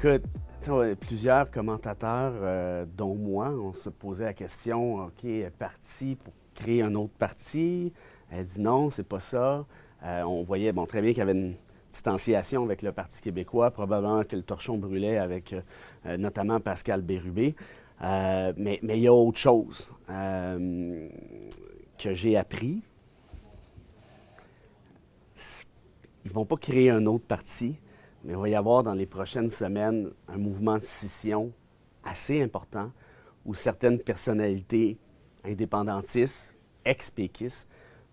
Écoute, plusieurs commentateurs, dont moi, on se posait la question, OK, elle est partie pour créer un autre parti. Elle dit non, c'est pas ça. On voyait très bien qu'il y avait une distanciation avec le Parti québécois, probablement que le torchon brûlait avec notamment Pascal Bérubé. Mais il y a autre chose que j'ai appris. Ils ne vont pas créer un autre parti, mais il va y avoir dans les prochaines semaines un mouvement de scission assez important où certaines personnalités indépendantistes, ex-péquistes,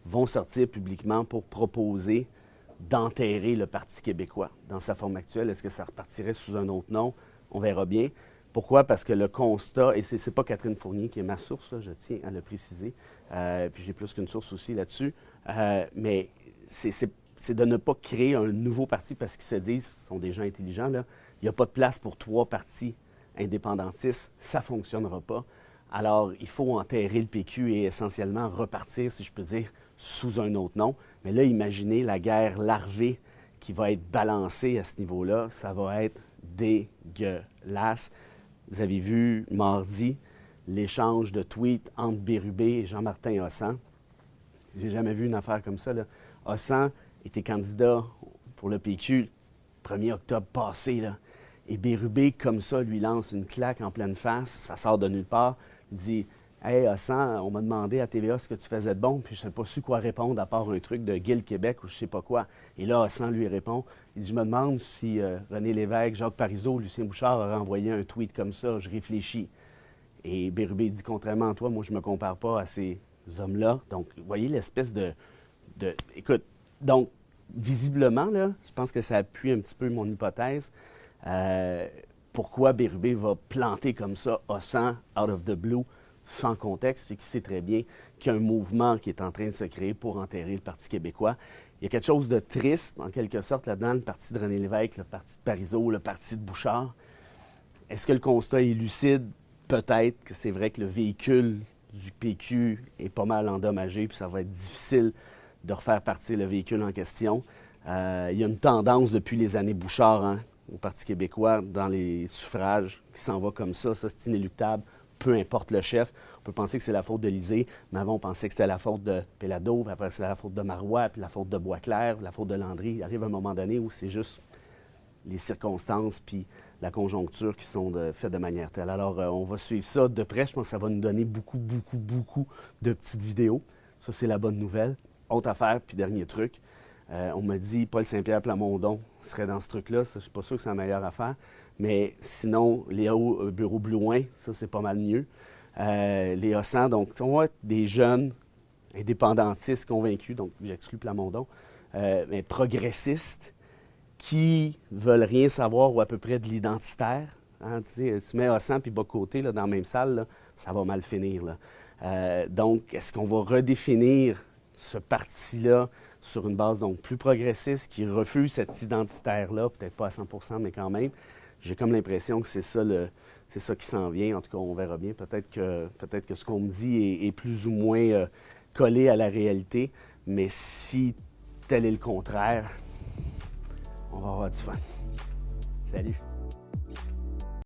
vont sortir publiquement pour proposer d'enterrer le Parti québécois dans sa forme actuelle. Est-ce que ça repartirait sous un autre nom? On verra bien. Pourquoi? Parce que le constat, et ce n'est pas Catherine Fournier qui est ma source, là, je tiens à le préciser, puis j'ai plus qu'une source aussi là-dessus, mais c'est de ne pas créer un nouveau parti parce qu'ils se disent, ce sont des gens intelligents, là, il n'y a pas de place pour 3 partis indépendantistes, ça ne fonctionnera pas. Alors, il faut enterrer le PQ et essentiellement repartir, si je peux dire, sous un autre nom. Mais là, imaginez la guerre larvée qui va être balancée à ce niveau-là. Ça va être dégueulasse. Vous avez vu mardi l'échange de tweets entre Bérubé et Jean-Martin Hossan. J'ai jamais vu une affaire comme ça, là. Hossan était candidat pour le PQ le 1er octobre passé, là. Et Bérubé, comme ça, lui lance une claque en pleine face. Ça sort de nulle part. Il dit « Hey, Hossan, on m'a demandé à TVA ce que tu faisais de bon, puis je n'ai pas su quoi répondre à part un truc de Guil Québec ou je sais pas quoi. » Et là, Hossan lui répond. Il dit « Je me demande si René Lévesque, Jacques Parizeau, Lucien Bouchard auraient envoyé un tweet comme ça. Je réfléchis. » Et Bérubé dit « Contrairement à toi, moi, je ne me compare pas à ces hommes-là. » Donc, vous voyez l'espèce de... Écoute, donc, visiblement, là, je pense que ça appuie un petit peu mon hypothèse. Pourquoi Bérubé va planter comme ça, Hossan, out of the blue, sans contexte, c'est qu'il sait très bien qu'il y a un mouvement qui est en train de se créer pour enterrer le Parti québécois. Il y a quelque chose de triste, en quelque sorte, là-dedans, le parti de René Lévesque, le parti de Parizeau, le parti de Bouchard. Est-ce que le constat est lucide? Peut-être que c'est vrai que le véhicule du PQ est pas mal endommagé, puis ça va être difficile de refaire partir le véhicule en question. Il y a une tendance depuis les années Bouchard, hein, au Parti québécois, dans les suffrages, qui s'en va comme ça c'est inéluctable, peu importe le chef. On peut penser que c'est la faute de Lisée, mais avant on pensait que c'était la faute de Péladeau, puis après c'est la faute de Marois, puis la faute de Boisclair, la faute de Landry. Il arrive un moment donné où c'est juste les circonstances puis la conjoncture qui sont faites de manière telle. Alors, on va suivre ça de près. Je pense que ça va nous donner beaucoup de petites vidéos. Ça, c'est la bonne nouvelle. Autre affaire, puis dernier truc. On m'a dit Paul Saint-Pierre Plamondon serait dans ce truc-là. Ça, je ne suis pas sûr que c'est la meilleure affaire. Mais sinon, Léo Bureau-Blouin, ça, c'est pas mal mieux. Les Hossan, donc, on va être des jeunes indépendantistes convaincus, donc j'exclus Plamondon, mais progressistes, qui veulent rien savoir ou à peu près de l'identitaire. Hein, tu mets Hossan puis Bocoté là, dans la même salle, là, ça va mal finir. Là. Donc, est-ce qu'on va redéfinir ce parti-là sur une base donc plus progressiste qui refuse cet identitaire-là, peut-être pas à 100%, mais quand même? J'ai comme l'impression que c'est ça qui s'en vient. En tout cas, on verra bien. Peut-être que ce qu'on me dit est plus ou moins collé à la réalité, mais si tel est le contraire, on va avoir du fun. Salut!